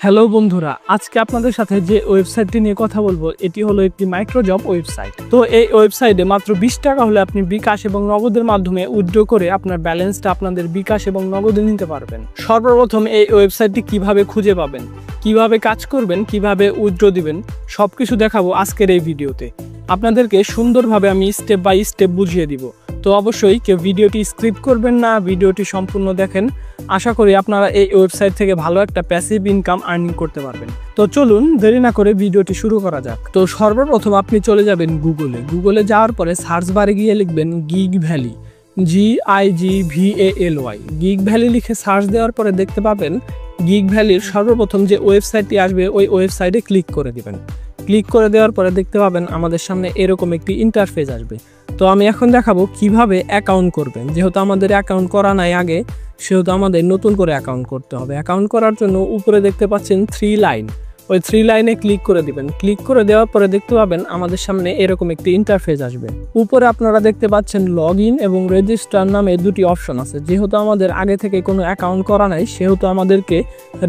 Hello বন্ধুরা, আজকে আপনাদের সাথে যে ওয়েবসাইটটি নিয়ে কথা বলবো এটি হলো একটি মাইক্রোজব ওয়েবসাইট। তো এই ওয়েবসাইটে মাত্র 20 টাকা হলে আপনি বিকাশ এবং নগদের মাধ্যমে উইথড্র করে আপনার ব্যালেন্সটা আপনাদের বিকাশ এবং নগদে নিতে পারবেন। সর্বপ্রথম এই ওয়েবসাইটটি কিভাবে খুঁজে পাবেন, কিভাবে কাজ করবেন, কিভাবে উইথড্র দিবেন সবকিছু দেখাবো আজকের এই ভিডিওতে। আপনাদেরকে সুন্দরভাবে আমি স্টেপ বাই স্টেপ বুঝিয়ে দিব। তো অবশ্যই কেউ ভিডিওটি স্কিপ করবেন না, ভিডিওটি সম্পূর্ণ দেখেন। আশা করি আপনারা এই ওয়েবসাইট থেকে ভালো একটা প্যাসিভ ইনকাম আর্নিং করতে পারবেন। তো চলুন দেরি না করে ভিডিওটি শুরু করা যাক। তো সর্বপ্রথম আপনি চলে যাবেন গুগলে যাওয়ার পরে সার্চ বারে গিয়ে লিখবেন gig valley, GIGVALY। Gig valley লিখে সার্চ দেওয়ার পরে দেখতে পাবেন গিগ ভ্যালির সর্বপ্রথম যে ওয়েবসাইটটি আসবে ওই ওয়েবসাইটে ক্লিক করে দিবেন। ক্লিক করে দেওয়ার পরে দেখতে পাবেন আমাদের সামনে এরকম একটি ইন্টারফেস আসবে। তো আমি এখন দেখাবো কিভাবে অ্যাকাউন্ট করবেন। যেহেতু আমাদের অ্যাকাউন্ট করা নাই আগে, সেহেতু আমাদের নতুন করে অ্যাকাউন্ট করতে হবে। অ্যাকাউন্ট করার জন্য উপরে দেখতে পাচ্ছেন 3 লাইন, ওই 3 লাইনে ক্লিক করে দিবেন। ক্লিক করে দেওয়ার পরে দেখতে পাবেন আমাদের সামনে এরকম একটি ইন্টারফেস আসবে। উপরে আপনারা দেখতে পাচ্ছেন লগ ইন এবং রেজিস্টার নামে দুটি অপশন আছে। যেহেতু আমাদের আগে থেকে কোনো অ্যাকাউন্ট করা নাই সেহেতু আমাদেরকে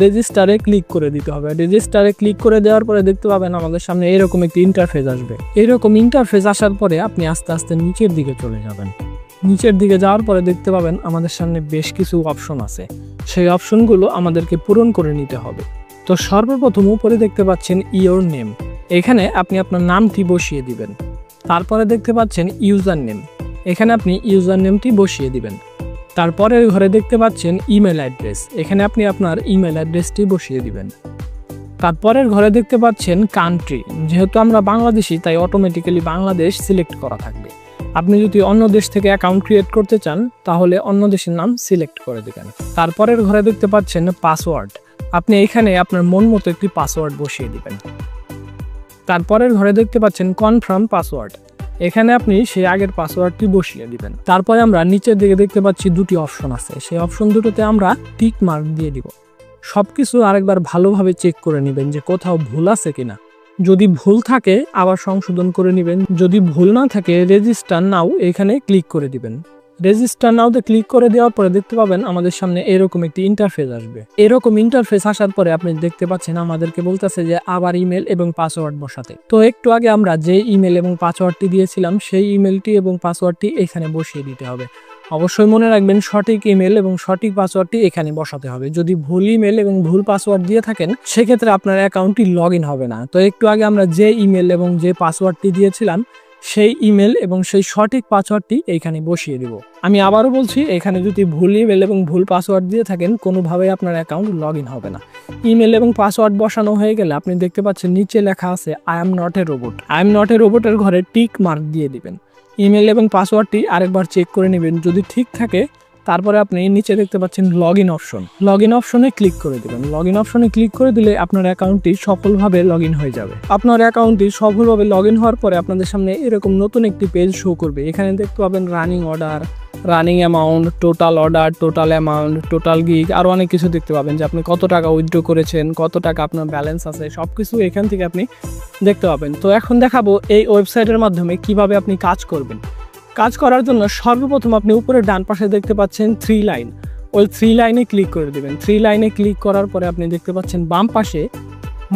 রেজিস্টারে ক্লিক করে দিতে হবে। রেজিস্টারে ক্লিক করে দেওয়ার পরে দেখতে পাবেন আমাদের সামনে এরকম একটি ইন্টারফেস আসবে। এরকম ইন্টারফেস আসার পরে আপনি আস্তে আস্তে নিচের দিকে চলে যাবেন। নিচের দিকে যাওয়ার পরে দেখতে পাবেন আমাদের সামনে বেশ কিছু অপশন আছে, সেই অপশনগুলো আমাদেরকে পূরণ করে নিতে হবে। তো সর্বপ্রথম উপরে দেখতে পাচ্ছেন ইওর নেম, এখানে আপনি আপনার নামটি বসিয়ে দিবেন। তারপরে দেখতে পাচ্ছেন ইউজার নেম, এখানে আপনি ইউজার নেমটি বসিয়ে দিবেন। তারপরে ঘরে দেখতে পাচ্ছেন ইমেল অ্যাড্রেস, এখানে আপনি আপনার ইমেল অ্যাড্রেসটি বসিয়ে দিবেন। তারপরের ঘরে দেখতে পাচ্ছেন কান্ট্রি, যেহেতু আমরা বাংলাদেশি তাই অটোমেটিক্যালি বাংলাদেশ সিলেক্ট করা থাকবে। আপনি যদি অন্য দেশ থেকে অ্যাকাউন্ট ক্রিয়েট করতে চান তাহলে অন্য দেশের নাম সিলেক্ট করে দেবেন। তারপরের ঘরে দেখতে পাচ্ছেন পাসওয়ার্ড, আপনি এখানে আপনার মন মতো একটি পাসওয়ার্ড বসিয়ে দিবেন। তারপরের ঘরে দেখতে পাচ্ছেন কনফার্ম পাসওয়ার্ড, এখানে আপনি সেই আগের পাসওয়ার্ডটি বসিয়ে দিবেন। তারপরে আমরা নিচের দিকে দেখতে পাচ্ছি দুটি অপশন আছে, সেই অপশন দুটোতে আমরা টিক মার্ক দিয়ে দিব। সবকিছু আরেকবার ভালোভাবে চেক করে নেবেন যে কোথাও ভুল আছে কিনা। যদি ভুল থাকে আবার সংশোধন করে নেবেন, যদি ভুল না থাকে রেজিস্টার নাও এখানে ক্লিক করে দিবেন। রেজিস্টার নাওতে ক্লিক করে দেওয়ার পরে দেখতে পাবেন আমাদের সামনে এরকম একটি ইন্টারফেস আসবে। এরকম ইন্টারফেস আসার পরে আপনি দেখতে পাচ্ছেন আমাদেরকে বলতেছে যে আবার ইমেল এবং পাসওয়ার্ড বসাতে। তো একটু আগে আমরা যে ইমেল এবং পাসওয়ার্ডটি দিয়েছিলাম সেই ইমেলটি এবং পাসওয়ার্ডটি এখানে বসিয়ে দিতে হবে। অবশ্যই মনে রাখবেন সঠিক ইমেল এবং সঠিক পাসওয়ার্ডটি এখানে বসাতে হবে। যদি ভুল ইমেল এবং ভুল পাসওয়ার্ড দিয়ে থাকেন সেক্ষেত্রে আপনার অ্যাকাউন্টটি লগ ইন হবে না। তো একটু আগে আমরা যে ইমেল এবং যে পাসওয়ার্ডটি দিয়েছিলাম সেই ইমেল এবং সেই সঠিক পাসওয়ার্ডটি এইখানে বসিয়ে দিব। আমি আবারও বলছি, এখানে যদি ভুল ইমেল এবং ভুল পাসওয়ার্ড দিয়ে থাকেন কোনোভাবেই আপনার অ্যাকাউন্ট লগ ইন হবে না। ইমেল এবং পাসওয়ার্ড বসানো হয়ে গেলে আপনি দেখতে পাচ্ছেন নিচে লেখা আছে I am not a robot. I am not a রোবটের ঘরে টিক মার্ক দিয়ে দিবেন। ইমেল এবং পাসওয়ার্ডটি আরেকবার চেক করে নেবেন, যদি ঠিক থাকে তারপরে আপনি নিচে দেখতে পাচ্ছেন log in option, log in অপশনে ক্লিক করে দেবেন। লগ ইন অপশনে ক্লিক করে দিলে আপনার অ্যাকাউন্টটি সফলভাবে লগ ইন হয়ে যাবে। আপনার অ্যাকাউন্টটি সফলভাবে লগ ইন হওয়ার পরে আপনাদের সামনে এরকম নতুন একটি পেজ শো করবে। এখানে দেখতে পাবেন running order, running amount, total order, total amount, total gig, আরও অনেক কিছু দেখতে পাবেন যে আপনি কত টাকা উইথড্র করেছেন, কত টাকা আপনার ব্যালেন্স আছে, সব কিছু এখান থেকে আপনি দেখতে পাবেন। তো এখন দেখাবো এই ওয়েবসাইটের মাধ্যমে কিভাবে আপনি কাজ করবেন। কাজ করার জন্য সর্বপ্রথম আপনি উপরে ডান পাশে দেখতে পাচ্ছেন 3 লাইন, ওই 3 লাইনে ক্লিক করে দেবেন। 3 লাইনে ক্লিক করার পরে আপনি দেখতে পাচ্ছেন বাম পাশে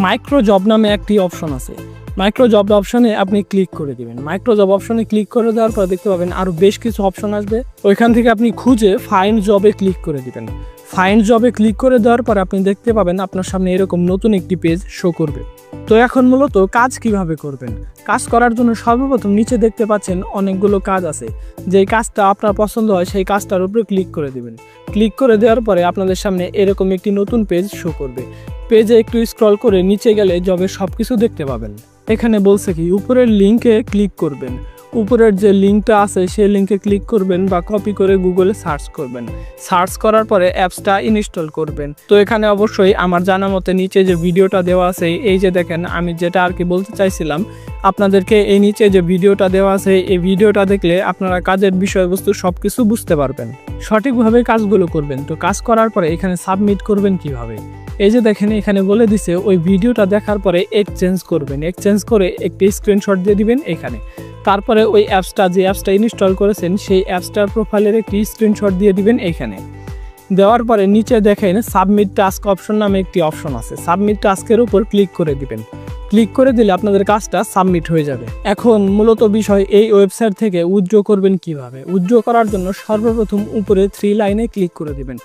মাইক্রোজব নামে একটি অপশন আছে। মাইক্রোজব অপশনে আপনি ক্লিক করে দিবেন। মাইক্রোজব অপশনে ক্লিক করে দেওয়ার পর দেখতে পাবেন আরও বেশ কিছু অপশন আসবে, ওইখান থেকে আপনি খুঁজে ফাইন্ড জবে ক্লিক করে দিবেন। ফাইন্ড জবে ক্লিক করে দেওয়ার পর আপনি দেখতে পাবেন আপনার সামনে এরকম নতুন একটি পেজ শো করবে। তো এখন মূলত কাজ কিভাবে করবেন। কাজ করার জন্য সর্বপ্রথম নিচে দেখতে পাচ্ছেন অনেকগুলো কাজ আছে, যেই কাজটা আপনার পছন্দ হয় সেই কাজটার উপরে ক্লিক করে দিবেন। ক্লিক করে দেওয়ার পরে আপনাদের সামনে এরকম একটি নতুন পেজ শো করবে। পেজে একটু স্ক্রল করে নিচে গেলে জবের সব কিছু দেখতে পাবেন। এখানে বলছে কি উপরের লিঙ্কে ক্লিক করবেন, উপরের যে লিঙ্কটা আছে সেই লিঙ্কে ক্লিক করবেন বা কপি করে গুগলে সার্চ করবেন। সার্চ করার পরে অ্যাপসটা ইনস্টল করবেন। তো এখানে অবশ্যই আমার জানা মতে নিচে যে ভিডিওটা দেওয়া আছে, এই যে দেখেন আমি যেটা আর কি বলতে চাইছিলাম আপনাদেরকে, এই নিচে যে ভিডিওটা দেওয়া আছে এই ভিডিওটা দেখলে আপনারা কাজের বিষয়বস্তু সব কিছু বুঝতে পারবেন, সঠিকভাবে কাজগুলো করবেন। তো কাজ করার পরে এখানে সাবমিট করবেন কিভাবে, এই যে দেখেন এখানে বলে দিছে ওই ভিডিওটা দেখার পরে এক্সচেঞ্জ করবেন। এক্সচেঞ্জ করে একটি স্ক্রিনশট দিয়ে দিবেন এখানে। তারপরে ওই অ্যাপসটা যে অ্যাপসটা ইনস্টল করেছেন সেই অ্যাপসটার প্রোফাইলের একটি স্ক্রিনশট দিয়ে দিবেন এইখানে। দেওয়ার পরে নিচে দেখেন সাবমিট টাস্ক অপশন নামে একটি অপশন আছে। সাবমিট টাস্কের উপর ক্লিক করে দিবেন। ক্লিক করে দিলে আপনাদের কাজটা সাবমিট হয়ে যাবে। এখন মূলত বিষয় এই ওয়েবসাইট থেকে উইথড্র করবেন কিভাবে। উইথড্র করার জন্য সর্বপ্রথম উপরে 3 লাইনে ক্লিক করে দিবেন।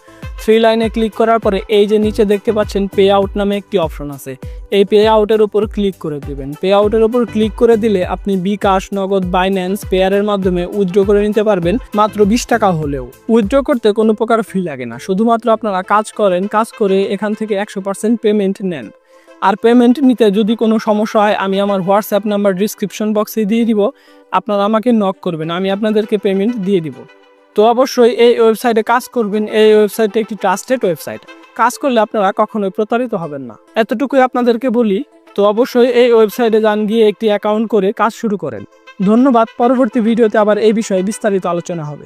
3 লাইনে ক্লিক করার পরে এই যে নিচে দেখতে পাচ্ছেন পে আউট নামে একটি অপশন আছে, এই পে আউটের উপর ক্লিক করে দিবেন। পে আউটের উপর ক্লিক করে দিলে আপনি বিকাশ, নগদ, বাইন্যান্স, পেয়ারের মাধ্যমে উইথড্র করে নিতে পারবেন মাত্র 20 টাকা হলেও। উইথড্র করতে কোনো প্রকার ফি লাগে না, শুধুমাত্র আপনারা কাজ করেন, কাজ করে এখান থেকে 100% পেমেন্ট নেন। আর পেমেন্ট নিতে যদি কোনো সমস্যা হয় আমি আমার হোয়াটসঅ্যাপ নাম্বার ডিসক্রিপশন বক্সে দিয়ে দিব, আপনারা আমাকে নক করবেন, আমি আপনাদেরকে পেমেন্ট দিয়ে দিব। তো অবশ্যই এই ওয়েবসাইটে কাজ করবেন। এই ওয়েবসাইটে একটি ট্রাস্টেড ওয়েবসাইট, কাজ করলে আপনারা কখনোই প্রতারিত হবেন না, এতটুকুই আপনাদেরকে বলি। তো অবশ্যই এই ওয়েবসাইটে যান, গিয়ে একটি অ্যাকাউন্ট করে কাজ শুরু করেন। ধন্যবাদ। পরবর্তী ভিডিওতে আবার এই বিষয়ে বিস্তারিত আলোচনা হবে।